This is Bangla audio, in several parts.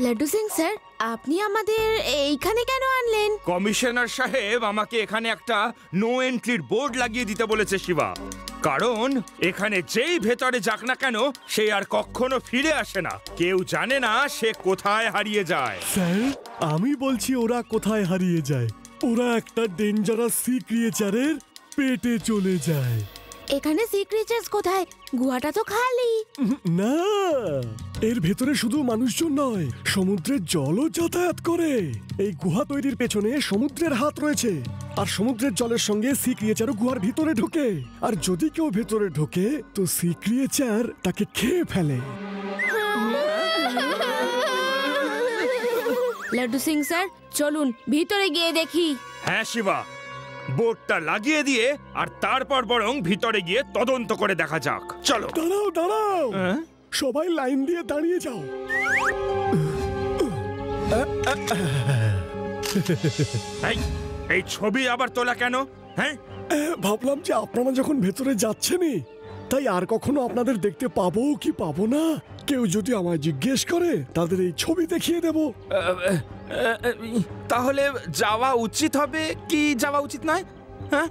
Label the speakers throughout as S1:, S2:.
S1: লাড্ডু সিং স্যার, আপনি আমাদের এইখানে কেন আনলেন?
S2: কমিশনার সাহেব আমাকে এখানে একটা নো এন্ট্রির বোর্ড লাগিয়ে দিতে বলেছে শিবা। কারণ এখানে যেই ভেতরে যাক না কেন সে আর কখনো ফিরে আসে না। কেউ জানে না সে কোথায় হারিয়ে যায়।
S3: স্যার, আমি বলছি ওরা কোথায় হারিয়ে যায়? ওরা একটা ডেঞ্জারাস সি ক্রিয়েচারের পেটে চলে যায়।
S1: এখানে সি ক্রিয়েচার্স কোথায়? গুহাটা তো খালি।
S3: না, এর ভেতরে শুধু মানুষজন নয়, সমুদ্রের জলও যাতায়াত করে। এই গুহা তৈরির পেছনে সমুদ্রের হাত রয়েছে, আর সমুদ্রের জলের সঙ্গে সি ক্রিয়েচারও গুহার ভিতরে ঢোকে। আর যদি কেউ ভেতরে ঢোকে তো সি ক্রিয়েচার তাকে খেয়ে ফেলে।
S1: লাড্ডু সিং স্যার, চলুন ভিতরে গিয়ে দেখি।
S2: হ্যাঁ শিবা, বোর্ডটা লাগিয়ে দিয়ে আর তারপর বরং ভিতরে গিয়ে তদন্ত করে দেখা যাক। চলো।
S3: দাঁড়াও দাঁড়াও, সবাই লাইন দিয়ে দাঁড়িয়ে যাও।
S2: এই ছবি আবার তোলা কেন? হ্যাঁ,
S3: ভাবলাম যে আপনারা যখন ভেতরে যাচ্ছেনই, তাই আর কখনো আপনাদের দেখতে পাবো কি পাবো না, কেউ যদি আমায় জিজ্ঞেস করে তাদের এই ছবি দেখিয়ে দেব।
S4: তাহলে যাওয়া উচিত হবে কি যাওয়া উচিত নয়? হ্যাঁ,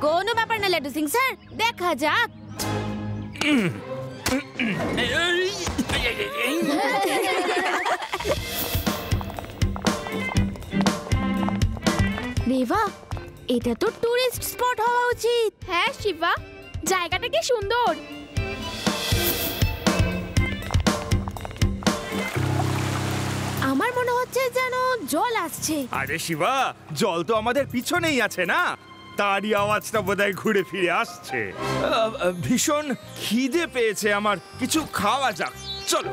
S1: কোনো ব্যাপার না লাড্ডু সিং স্যার, দেখা যাক। রেভা, এটা তো টুরিস্ট স্পট হওয়া উচিত।
S5: হ্যাঁ শিবা, জায়গাটা কি সুন্দর।
S1: আমার মনে হচ্ছে যেন জল আসছে।
S2: আরে শিবা, জল তো আমাদের পিছনেই আছে না, তারই আওয়াজটা বোধহয় ঘুরে ফিরে আসছে। ভীষণ খিদে পেয়েছে আমার, কিছু খাওয়া যাক। চলো।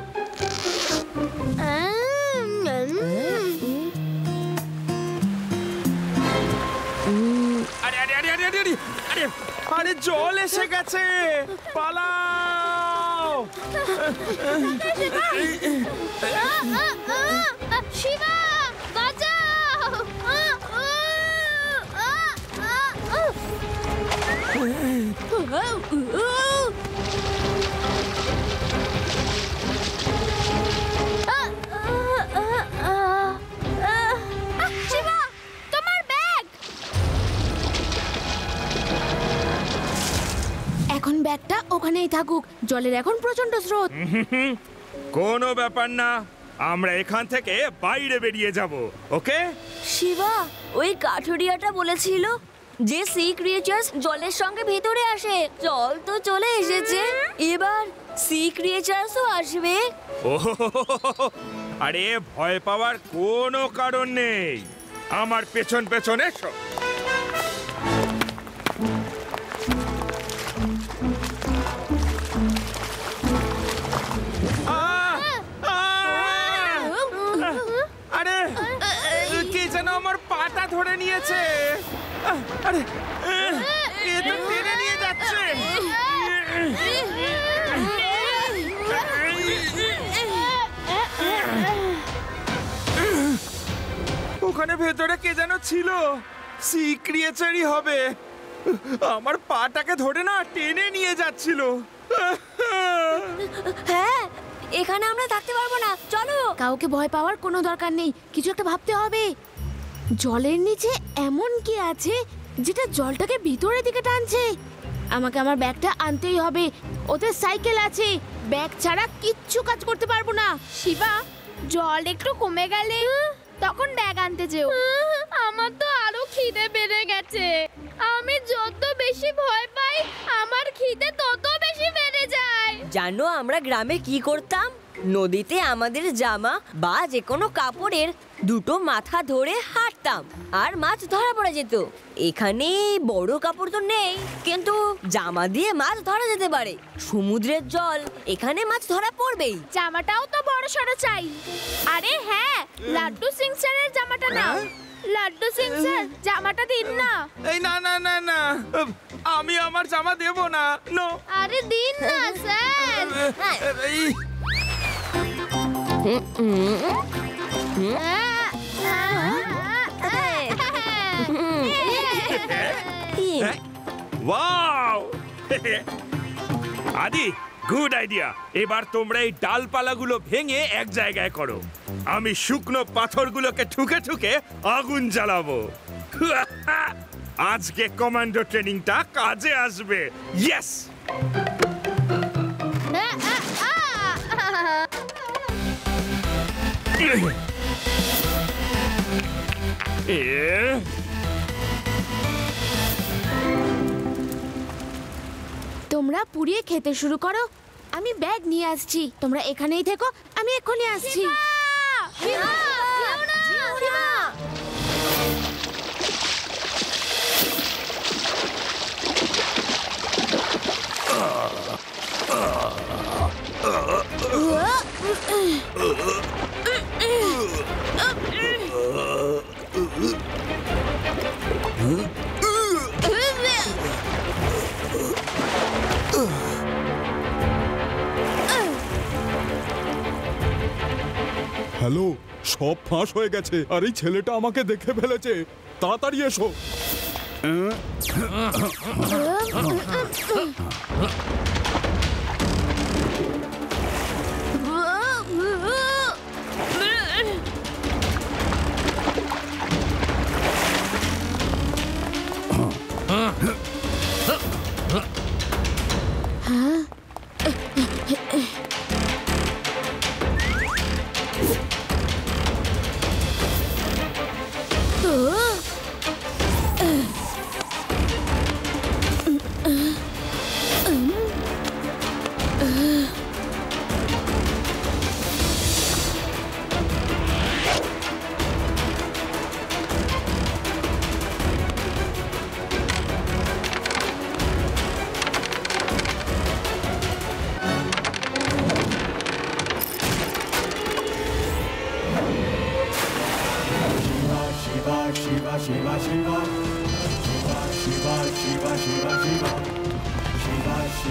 S2: আরে আরে আরে আরে আরে আরে আরে জল এসে গেছে, পালাও।
S5: শিবা, বাঁচাও! শিবা, তোমার ব্যাগ!
S1: এখন ব্যাগটা ওখানেই থাকুক, জলের এখন প্রচন্ড স্রোত।
S2: কোনো ব্যাপার না, আমরা এখান থেকে বাইরে বেরিয়ে যাব। ওকে
S6: শিবা, ওই কাঠুরিয়াটা বলেছিল যে সি ক্রিয়েচার্স জলের সঙ্গে ভেতরে আসে। জল তো চলে এসেছে, এবার সি ক্রিয়েচার্সও আসবে।
S2: ও, আরে ভয় পাওয়ার কোনো কারণ নেই, আমার পেছন পেছন এসো। আরে কে যেন আমার পাটা ধরে নিয়েছে। আরে এ তো টেনে নিয়ে যাচ্ছে। ওখানে ভেতরে কে যেন ছিল, সি ক্রিয়েচারই হবে। আমার পাটাকে ধরে না টেনে নিয়ে যাচ্ছিল।
S6: হ্যাঁ, এখানে আমরা থাকতে পারবো না, চলো।
S1: কাউকে ভয় পাওয়ার কোনো দরকার নেই, কিছু একটা ভাবতে হবে। জলের নিচে এমন কি আছে যেটা জলটাকে ভিতরের দিকে টানছে? আমাকে আমার ব্যাগটা আনতেই হবে, ওদের সাইকেল আছে, ব্যাগ ছাড়া কিচ্ছু কাজ করতে পারবো না।
S5: শিবা, জল একটু কমে গেলে তখন ব্যাগ আনতে যেও। আমার তো আরো খিদে বেড়ে গেছে। আমি যত বেশি ভয় পাই আমার খিদে তত বেশি বেড়ে যায়।
S6: জানো আমরা গ্রামে কি করতাম? নদীতে আমাদের জামা বা যে কোনো কাপড়ের দুটো মাথা ধরে হাঁটতাম আর মাছ ধরা পড়ে যেত। এখানে বড় কাপড় তো নেই, কিন্তু জামা দিয়ে মাছ ধরা যেতে পারে। সমুদ্রের জল, এখানে মাছ ধরা পড়বেই।
S5: জামাটাও তো বড় সড়ো চাই। আরে হ্যাঁ, লাড্ডু সিং স্যারের জামাটা নাও। লাড্ডু সিং স্যার, জামাটা দিন না।
S4: এই না না না না, আমি আমার জামা দেব না। নো,
S5: আরে দিন না স্যার।
S2: ওয়াও! আদি, গুড আইডিয়া। এবার তোমরা এই ডালপালাগুলো ভেঙে এক জায়গায় করো, আমি শুকনো পাথরগুলোকে ঠুকে ঠুকে আগুন জ্বালাবো। আজকে কমান্ডো ট্রেনিংটা কাজে আসবে। ইয়েস।
S1: তোমরা পুড়িয়ে খেতে শুরু করো, আমি ব্যাগ নিয়ে আসছি। তোমরা এখানেই থেকো, আমি এক্ষুনি আসছি।
S7: হ্যালো, সব ফাঁস হয়ে গেছে আর এই ছেলেটা আমাকে দেখে ফেলেছে। তাড়াতাড়ি এসো।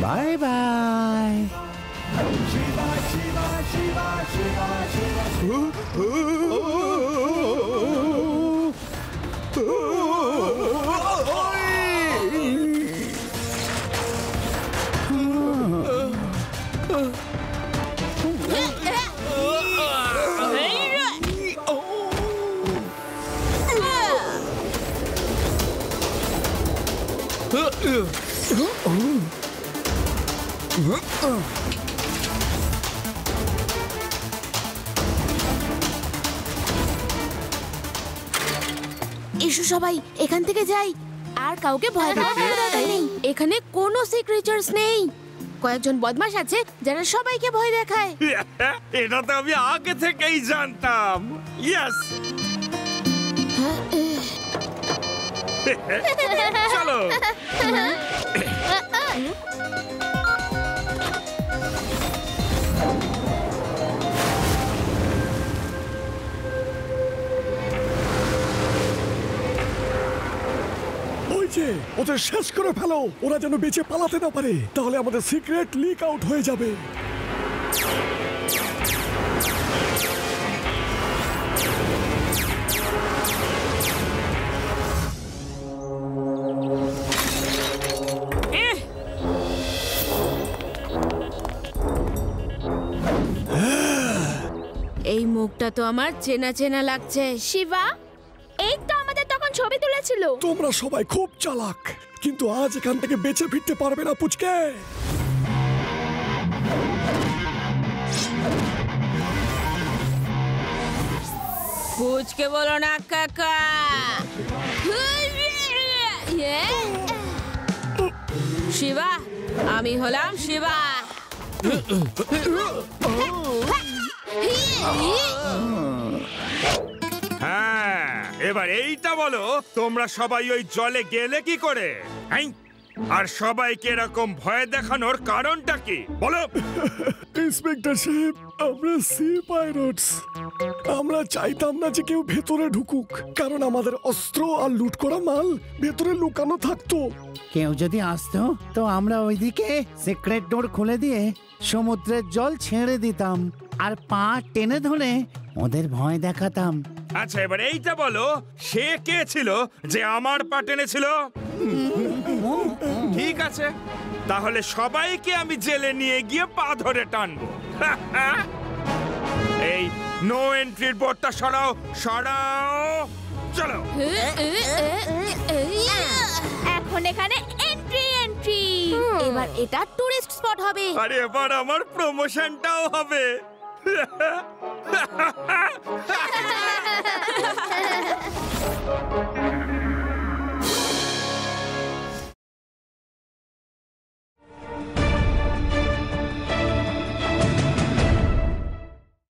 S8: Bye bye.
S1: এসো সবাই এখান থেকে যাই, আর কাউকে ভয় পাওয়ার কোনো দরকার নেই। এখানে কোনো সি ক্রিচার্স নেই, কয়েকজন বদমাশ আছে যারা সবাইকে ভয় দেখায়।
S2: এটা তো আমি আগে থেকেই জানতাম। ইয়েস। চলো।
S3: ওদের শেষ করে ফেলো, ওরা যেন বেঁচে পালাতে না পারে, তাহলে আমাদের সিক্রেট লিক আউট হয়ে যাবে।
S1: এই মুখটা তো আমার চেনা চেনা লাগছে।
S5: শিবা, এই তো আমাদের তখন ছবি তুলেছিল।
S3: তোমরা সবাই খুব চালাক, কিন্তু আজ এখান থেকে বেঁচে ফিরতে পারবে না পুচকে।
S1: পুচকে বলো না কাকা। শিবা, আমি হলাম শিবা।
S2: হ্যাঁ, এবার এইটা বলো, তোমরা সবাই ওই জলে গেলে কি করে? আর সবাইকে এরকম ভয় দেখানোর কারণটা কি বলো?
S3: ইন্সপেক্টর সাহেব, আমরা সি পাইরেটস। আমরা চাইতাম না যে কেউ ভেতরে ঢুকুক, কারণ আমাদের অস্ত্র আর লুট করা মাল ভেতরে লুকানো থাকতো।
S8: কেউ যদি আসতো তো আমরা ওইদিকে সিক্রেট ডোর খুলে দিয়ে সমুদ্রের জল ছেড়ে দিতাম আর পা টেনে ধরে ওদের ভয় দেখাতাম।
S2: আচ্ছা, এবার এইটা বলো, সে কে ছিল যে আমার পা টেনেছিল? ঠিক আছে, তাহলে সবাইকে আমি জেলে নিয়ে গিয়ে পা ধরে টানবো। এই নো এন্ট্রির বোর্ডটা সরাও, সরাও, চলো।
S5: এখন এখানে এন্ট্রি এন্ট্রি।
S1: এবার এটা টুরিস্ট স্পট হবে।
S2: আর এবার আমার প্রমোশনটাও হবে।